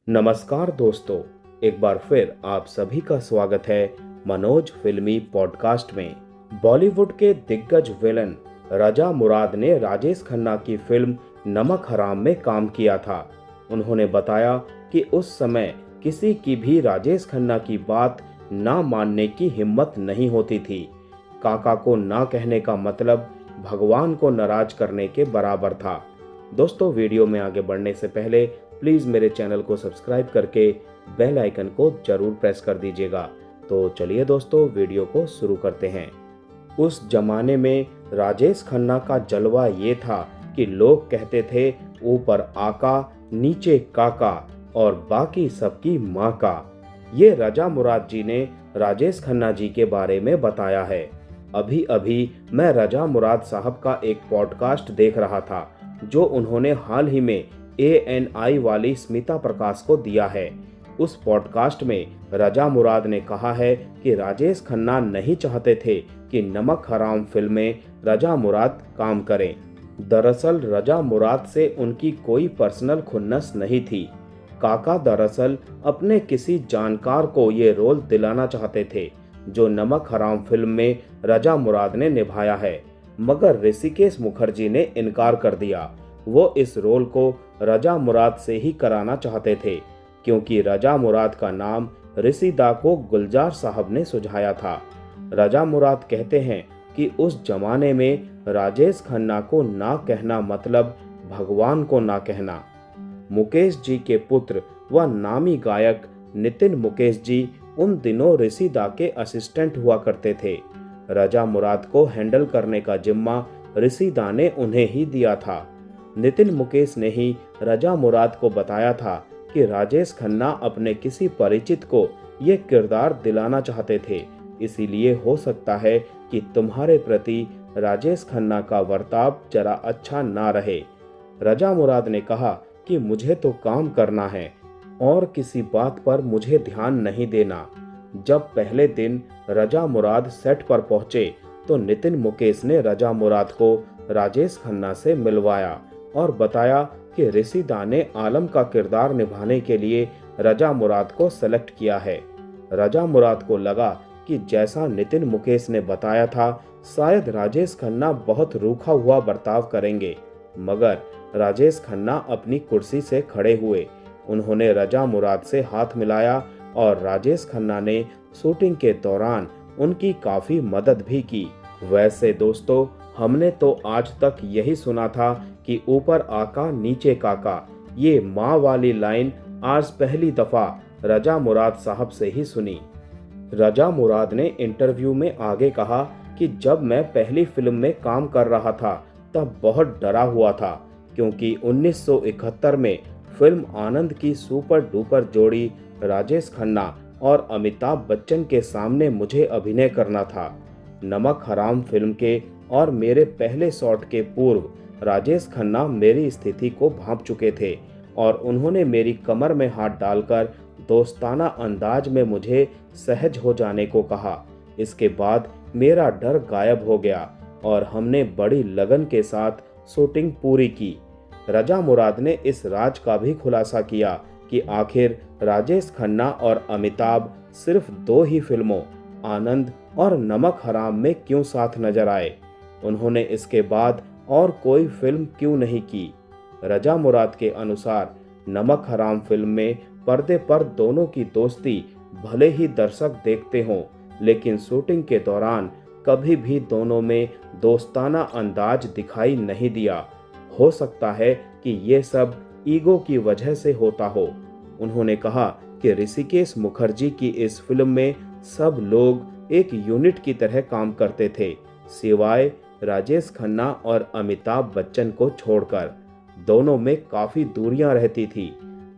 नमस्कार दोस्तों, एक बार फिर आप सभी का स्वागत है मनोज फिल्मी पॉडकास्ट में। बॉलीवुड के दिग्गज विलन रजा मुराद ने राजेश खन्ना की फिल्म नमक हराम में काम किया था। उन्होंने बताया कि उस समय किसी की भी राजेश खन्ना की बात ना मानने की हिम्मत नहीं होती थी। काका को ना कहने का मतलब भगवान को नाराज करने के बराबर था। दोस्तों, वीडियो में आगे बढ़ने से पहले प्लीज मेरे चैनल को सब्सक्राइब करके बेल आइकन को जरूर प्रेस कर दीजिएगा। तो चलिए दोस्तों, वीडियो को शुरू करते हैं। उस जमाने में राजेश खन्ना का जलवा ये था कि लोग कहते थे ऊपर आका नीचे काका और बाकी सबकी माँ का। ये रजा मुराद जी ने राजेश खन्ना जी के बारे में बताया है। अभी अभी मैं रजा मुराद साहब का एक पॉडकास्ट देख रहा था जो उन्होंने हाल ही में ANI वाली स्मिता प्रकाश को दिया है। उस पॉडकास्ट में रजा मुराद ने कहा है कि राजेश खन्ना नहीं चाहते थे कि नमक हराम फिल्म में रजा मुराद काम करें। दरअसल रजा मुराद से उनकी कोई पर्सनल खुन्नस नहीं थी। काका दरअसल अपने किसी जानकार को ये रोल दिलाना चाहते थे जो नमक हराम फिल्म में रजा मुराद ने निभाया है, मगर ऋषिकेश मुखर्जी ने इनकार कर दिया। वो इस रोल को रजा मुराद से ही कराना चाहते थे क्योंकि रजा मुराद का नाम ऋषिदा को गुलजार साहब ने सुझाया था। रजा मुराद कहते हैं कि उस जमाने में राजेश खन्ना को ना कहना मतलब भगवान को ना कहना। मुकेश जी के पुत्र व नामी गायक नितिन मुकेश जी उन दिनों ऋषिदा के असिस्टेंट हुआ करते थे। रजा मुराद को हैंडल करने का जिम्मा ऋषिदा ने उन्हें ही दिया था। नितिन मुकेश ने ही रजा मुराद को बताया था कि राजेश खन्ना अपने किसी परिचित को ये किरदार दिलाना चाहते थे, इसीलिए हो सकता है कि तुम्हारे प्रति राजेश खन्ना का बर्ताव जरा अच्छा ना रहे। रजा मुराद ने कहा कि मुझे तो काम करना है और किसी बात पर मुझे ध्यान नहीं देना। जब पहले दिन रजा मुराद सेट पर पहुंचे तो नितिन मुकेश ने रजा मुराद को राजेश खन्ना से मिलवाया और बताया कि ऋषिदा ने आलम का किरदार निभाने के लिए रजा मुराद को सेलेक्ट किया है। रजा मुराद को लगा कि जैसा नितिन मुकेश ने बताया था शायद राजेश खन्ना बहुत रूखा हुआ बर्ताव करेंगे, मगर राजेश खन्ना अपनी कुर्सी से खड़े हुए। उन्होंने रजा मुराद से हाथ मिलाया और राजेश खन्ना ने शूटिंग के दौरान उनकी काफी मदद भी की। वैसे दोस्तों, हमने तो आज तक यही सुना था कि ऊपर आका नीचे काका। ये माँ वाली लाइन आज पहली दफा रजा मुराद साहब से ही सुनी। रजा मुराद ने इंटरव्यू में आगे कहा कि जब मैं पहली फिल्म में काम कर रहा था तब बहुत डरा हुआ था क्योंकि 1971 में फिल्म आनंद की सुपर डुपर जोड़ी राजेश खन्ना और अमिताभ बच्चन के सामने मुझे अभिनय करना था। नमक हराम फिल्म के और मेरे पहले शॉट के पूर्व राजेश खन्ना मेरी स्थिति को भांप चुके थे और उन्होंने मेरी कमर में हाथ डालकर दोस्ताना अंदाज में मुझे सहज हो जाने को कहा। इसके बाद मेरा डर गायब हो गया और हमने बड़ी लगन के साथ शूटिंग पूरी की। रजा मुराद ने इस राज का भी खुलासा किया कि आखिर राजेश खन्ना और अमिताभ सिर्फ 2 ही फिल्मों आनंद और नमक हराम में क्यों साथ नजर आए। उन्होंने इसके बाद और कोई फिल्म क्यों नहीं की। रजा मुराद के अनुसार नमक हराम फिल्म में पर्दे पर दोनों की दोस्ती भले ही दर्शक देखते हों, लेकिन शूटिंग के दौरान कभी भी दोनों में दोस्ताना अंदाज दिखाई नहीं दिया। हो सकता है कि ये सब ईगो की वजह से होता हो। उन्होंने कहा कि ऋषिकेश मुखर्जी की इस फिल्म में सब लोग एक यूनिट की तरह काम करते थे, सिवाय राजेश खन्ना और अमिताभ बच्चन को छोड़कर। दोनों में काफी दूरियां रहती थी।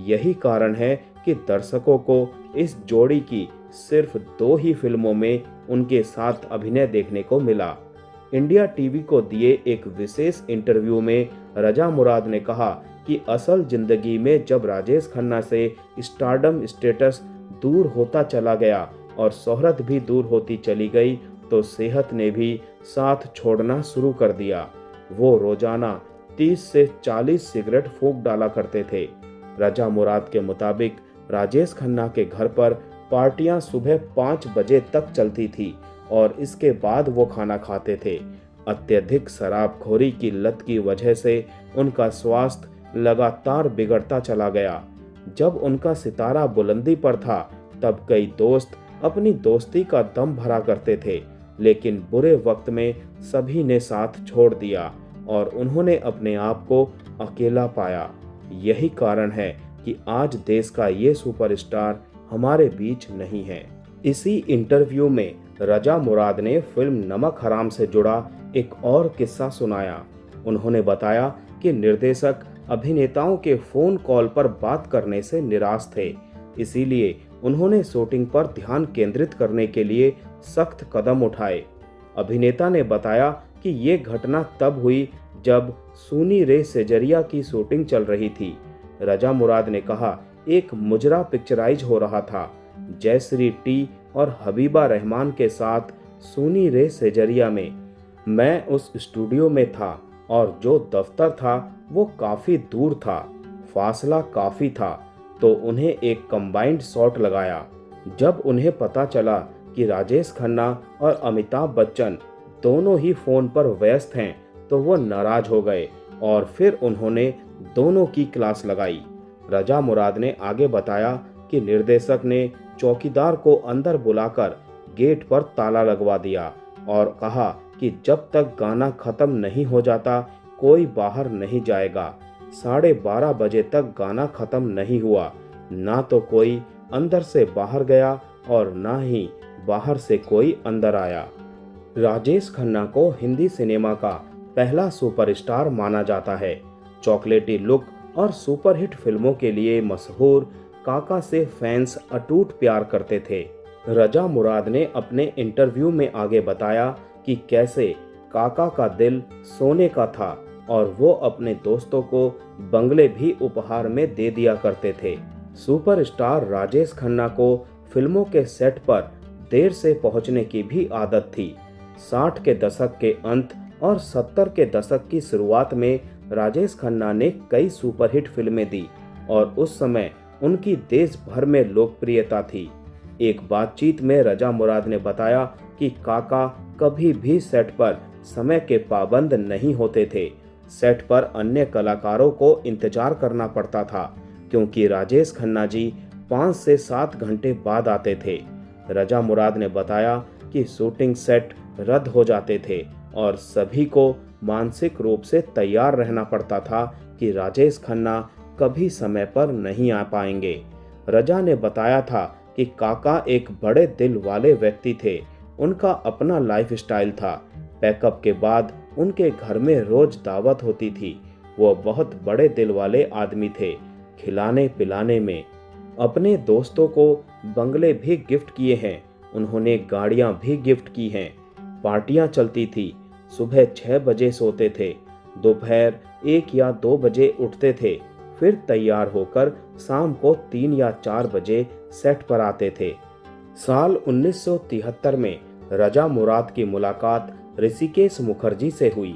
यही कारण है कि दर्शकों को इस जोड़ी की सिर्फ 2 ही फिल्मों में उनके साथ अभिनय देखने को मिला। इंडिया टीवी को दिए एक विशेष इंटरव्यू में रजा मुराद ने कहा कि असल जिंदगी में जब राजेश खन्ना से स्टारडम स्टेटस दूर होता चला गया और शोहरत भी दूर होती चली गई तो सेहत ने भी साथ छोड़ना शुरू कर दिया। वो रोजाना 30 से 40 सिगरेट फूंक डाला करते थे। रजा मुराद के मुताबिक राजेश खन्ना के घर पर पार्टियां सुबह 5 बजे तक चलती थी और इसके बाद वो खाना खाते थे। अत्यधिक शराबखोरी की लत की वजह से उनका स्वास्थ्य लगातार बिगड़ता चला गया। जब उनका सितारा बुलंदी पर था तब कई दोस्त अपनी दोस्ती का दम भरा करते थे, लेकिन बुरे वक्त में सभी ने साथ छोड़ दिया और उन्होंने अपने आप को अकेला पाया। यही कारण है कि आज देश का ये सुपरस्टार हमारे बीच नहीं है। इसी इंटरव्यू में रजा मुराद ने फिल्म नमक हराम से जुड़ा एक और किस्सा सुनाया। उन्होंने बताया कि निर्देशक अभिनेताओं के फोन कॉल पर बात करने से निराश थे, इसीलिए उन्होंने शूटिंग पर ध्यान केंद्रित करने के लिए सख्त कदम उठाए। अभिनेता ने बताया कि ये घटना तब हुई जब सूनी रे सेजरिया की शूटिंग चल रही थी। रजा मुराद ने कहा, एक मुजरा पिक्चराइज हो रहा था। जयश्री टी और हबीबा रहमान के साथ सूनी रे सेजरिया में। मैं उस स्टूडियो में था और जो दफ्तर था वो काफी दूर था, फासला काफी था, तो उन्हें एक कंबाइंड शॉट लगाया। जब उन्हें पता चला कि राजेश खन्ना और अमिताभ बच्चन दोनों ही फोन पर व्यस्त हैं तो वो नाराज हो गए और फिर उन्होंने दोनों की क्लास लगाई। रजा मुराद ने आगे बताया कि निर्देशक ने चौकीदार को अंदर बुलाकर गेट पर ताला लगवा दिया और कहा कि जब तक गाना खत्म नहीं हो जाता कोई बाहर नहीं जाएगा। 12:30 बजे तक गाना खत्म नहीं हुआ। ना तो कोई अंदर से बाहर गया और ना ही बाहर से कोई अंदर आया। राजेश खन्ना को हिंदी सिनेमा का पहला सुपरस्टार माना जाता है। चॉकलेटी लुक और सुपरहिट फिल्मों के लिए मशहूर काका से फैंस अटूट प्यार करते थे। रजा मुराद ने अपने इंटरव्यू में आगे बताया कि कैसे काका का दिल सोने का था और वो अपने दोस्तों को बंगले भी उपहार में दे दिया करते थे। सुपरस्टार राजेश खन्ना को फिल्मों के सेट पर देर से पहुंचने की भी आदत थी। 60 के दशक के अंत और 70 के दशक की शुरुआत में राजेश खन्ना ने कई सुपरहिट फिल्में दी और उस समय उनकी देश भर में लोकप्रियता थी। एक बातचीत में रजा मुराद ने बताया कि काका कभी भी सेट पर समय के पाबंद नहीं होते थे। सेट पर अन्य कलाकारों को इंतजार करना पड़ता था क्योंकि राजेश खन्ना जी 5 से 7 घंटे बाद आते थे। रजा मुराद ने बताया कि शूटिंग सेट रद्द हो जाते थे और सभी को मानसिक रूप से तैयार रहना पड़ता था कि राजेश खन्ना कभी समय पर नहीं आ पाएंगे। रजा ने बताया था कि काका एक बड़े दिल वाले व्यक्ति थे। उनका अपना लाइफस्टाइल था। पैकअप के बाद उनके घर में रोज दावत होती थी। वो बहुत बड़े दिल वाले आदमी थे। खिलाने पिलाने में अपने दोस्तों को बंगले भी गिफ्ट किए हैं। उन्होंने गाड़ियां भी गिफ्ट की हैं। पार्टियां चलती थी। सुबह 6 बजे सोते थे, दोपहर 1 या 2 बजे उठते थे, फिर तैयार होकर शाम को 3 या 4 बजे सेट पर आते थे। साल 1973 में रजा मुराद की मुलाकात ऋषिकेश मुखर्जी से हुई।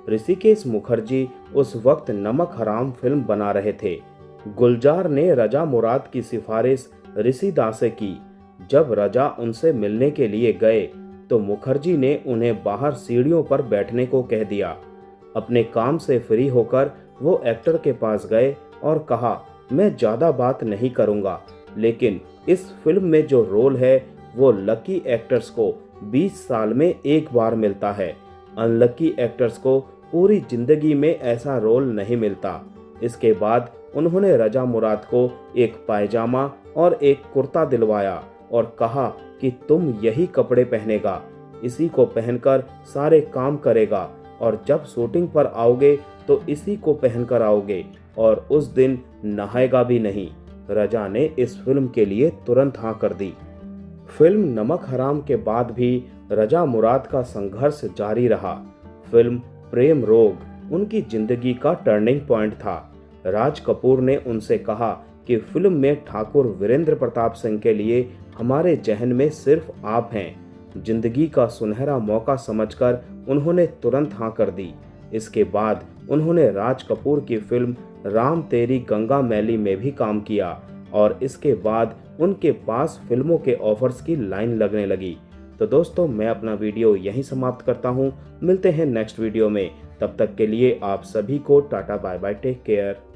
ऋषिकेश मुखर्जी उस वक्त नमक हराम फिल्म बना रहे थे। गुलजार ने रजा मुराद की सिफारिश ऋषि दास से की। जब रजा उनसे मिलने के लिए गए तो मुखर्जी ने उन्हें बाहर सीढ़ियों पर बैठने को कह दिया। अपने काम से फ्री होकर वो एक्टर के पास गए और कहा, मैं ज़्यादा बात नहीं करूँगा, लेकिन इस फिल्म में जो रोल है वो लकी एक्टर्स को 20 साल में एक बार मिलता है। अनलकी एक्टर्स को पूरी जिंदगी में ऐसा रोल नहीं मिलता। इसके बाद उन्होंने रजा मुराद को एक पायजामा और एक कुर्ता दिलवाया और कहा कि तुम यही कपड़े पहनेगा, इसी को पहनकर सारे काम करेगा और जब शूटिंग पर आओगे तो इसी को पहनकर आओगे और उस दिन नहाएगा भी नहीं। रजा ने इस फिल्म के लिए तुरंत हाँ कर दी। फिल्म नमक हराम के बाद भी रजा मुराद का संघर्ष जारी रहा। फिल्म प्रेम रोग उनकी जिंदगी का टर्निंग पॉइंट था। राज कपूर ने उनसे कहा कि फिल्म में ठाकुर वीरेंद्र प्रताप सिंह के लिए हमारे जहन में सिर्फ आप हैं। जिंदगी का सुनहरा मौका समझकर उन्होंने तुरंत हाँ कर दी। इसके बाद उन्होंने राज कपूर की फिल्म राम तेरी गंगा मैली में भी काम किया और इसके बाद उनके पास फिल्मों के ऑफर्स की लाइन लगने लगी। तो दोस्तों, मैं अपना वीडियो यहीं समाप्त करता हूँ। मिलते हैं नेक्स्ट वीडियो में। तब तक के लिए आप सभी को tata bye bye, take care.